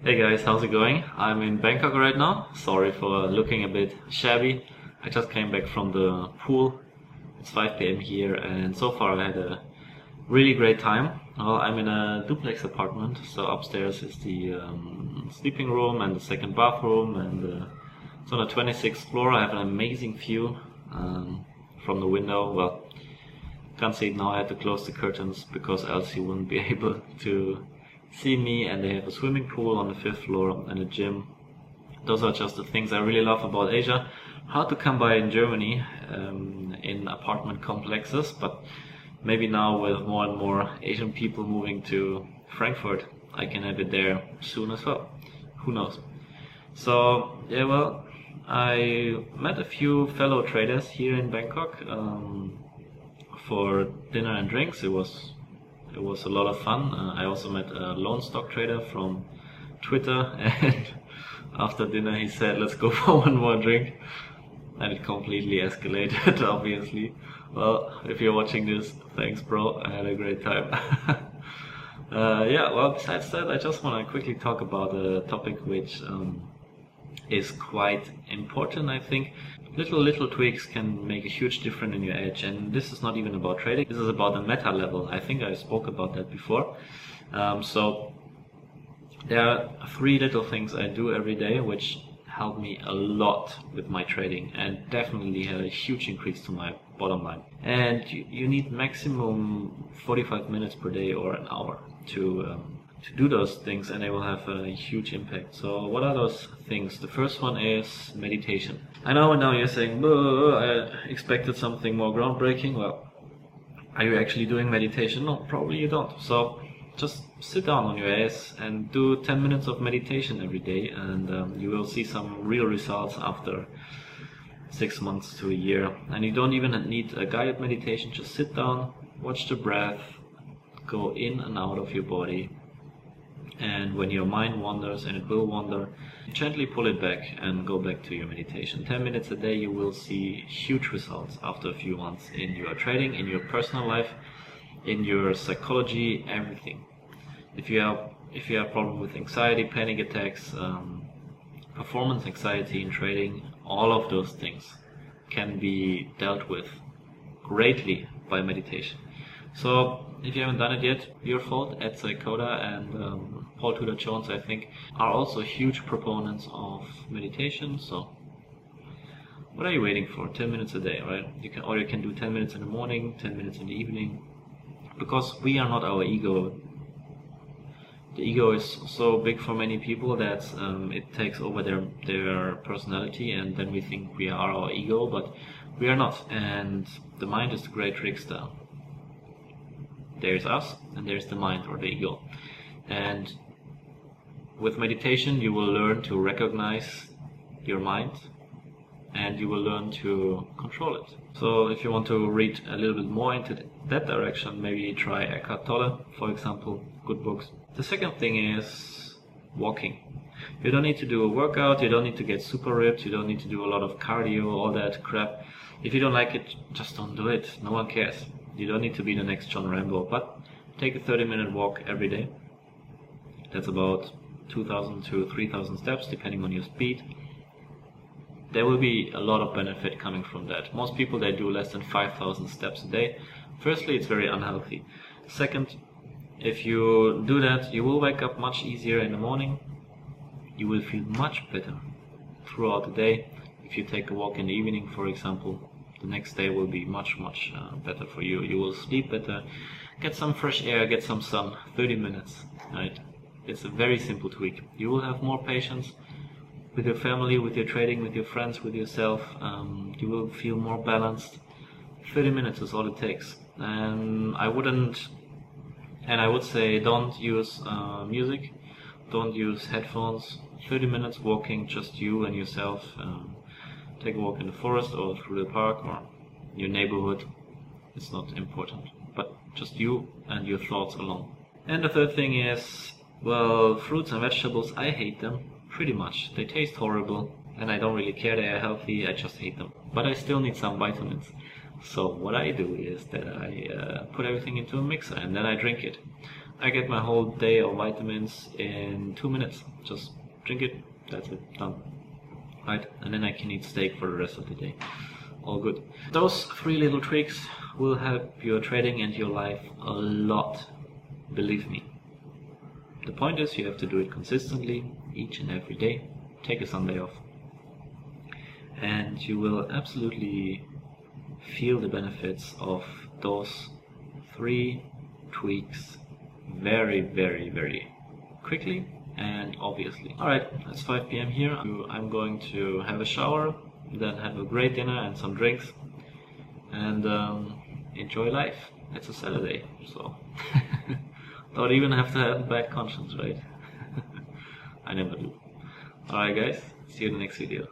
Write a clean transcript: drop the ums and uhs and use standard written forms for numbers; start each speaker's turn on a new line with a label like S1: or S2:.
S1: Hey guys, how's it going? I'm in Bangkok right now. Sorry for looking a bit shabby. I just came back from the pool. It's 5 p.m. here, and so far I had a really great time. Well, I'm in a duplex apartment, so upstairs is the sleeping room and the second bathroom, and it's on the 26th floor. I have an amazing view from the window. Well, can't see it now. I had to close the curtains because else you wouldn't be able to see me. And they have a swimming pool on the 5th floor and a gym. Those are just the things I really love about Asia. Hard to come by in Germany in apartment complexes, but maybe now with more and more Asian people moving to Frankfurt, I can have it there soon as well. Who knows? So yeah, well, I met a few fellow traders here in Bangkok for dinner and drinks. It was a lot of fun. I also met a lone stock trader from Twitter, and after dinner he said, "Let's go for one more drink," and it completely escalated. Obviously, well, if you're watching this, thanks, bro. I had a great time. Yeah. Well, besides that, I just want to quickly talk about a topic which is quite important, I think. Little tweaks can make a huge difference in your edge, and this is not even about trading. This is about the meta level. I think I spoke about that before. So there are 3 little things I do every day which help me a lot with my trading and definitely had a huge increase to my bottom line. And you need maximum 45 minutes per day or an hour to do those things, and they will have a huge impact. So what are those things? The first one is meditation. I know now you're saying, I expected something more groundbreaking. Well, are you actually doing meditation? No, probably you don't. So just sit down on your ass and do 10 minutes of meditation every day, and you will see some real results after 6 months to a year. And you don't even need a guided meditation. Just sit down, watch the breath, go in and out of your body. And when your mind wanders, and it will wander, gently pull it back and go back to your meditation. 10 minutes a day, you will see huge results after a few months in your trading, in your personal life, in your psychology, everything. If you have problem with anxiety, panic attacks, performance anxiety in trading, all of those things can be dealt with greatly by meditation. So if you haven't done it yet, your fault. Ed Psychoda and Paul Tudor Jones, I think, are also huge proponents of meditation. So what are you waiting for? 10 minutes a day, right? You can do 10 minutes in the morning, 10 minutes in the evening, because we are not our ego. The ego is so big for many people that it takes over their personality, and then we think we are our ego, but we are not. And the mind is the great trickster. There's us, and there's the mind, or the ego. And with meditation, you will learn to recognize your mind, and you will learn to control it. So if you want to read a little bit more into that direction, maybe try Eckhart Tolle, for example. Good books. The second thing is walking. You don't need to do a workout, you don't need to get super ripped, you don't need to do a lot of cardio, all that crap. If you don't like it, just don't do it. No one cares. You don't need to be the next John Rambo, but take a 30-minute walk every day. That's about 2,000 to 3,000 steps, depending on your speed. There will be a lot of benefit coming from that. Most people, they do less than 5,000 steps a day. Firstly, it's very unhealthy. Second, if you do that, you will wake up much easier in the morning. You will feel much better throughout the day. If you take a walk in the evening, for example, the next day will be much better for you. You will sleep better, get some fresh air, get some sun. 30 minutes, right? It's a very simple tweak. You will have more patience with your family, with your trading, with your friends, with yourself. You will feel more balanced. 30 minutes is all it takes. And I would say don't use music, don't use headphones. 30 minutes walking, just you and yourself. Take a walk in the forest or through the park or your neighborhood. It's not important, but just you and your thoughts alone. And the third thing is, well, fruits and vegetables, I hate them pretty much. They taste horrible, and I don't really care they are healthy, I just hate them. But I still need some vitamins. So what I do is that I put everything into a mixer and then I drink it. I get my whole day of vitamins in 2 minutes. Just drink it, that's it, done. Right, and then I can eat steak for the rest of the day. All good. Those 3 little tricks will help your trading and your life a lot, believe me. The point is you have to do it consistently, each and every day. Take a Sunday off. And you will absolutely feel the benefits of those 3 tweaks very, very, very quickly and obviously. Alright, it's 5 p.m. here. I'm going to have a shower, then have a great dinner and some drinks, and enjoy life. It's a Saturday, so don't even have to have a bad conscience, right? I never do. Alright guys, see you in the next video.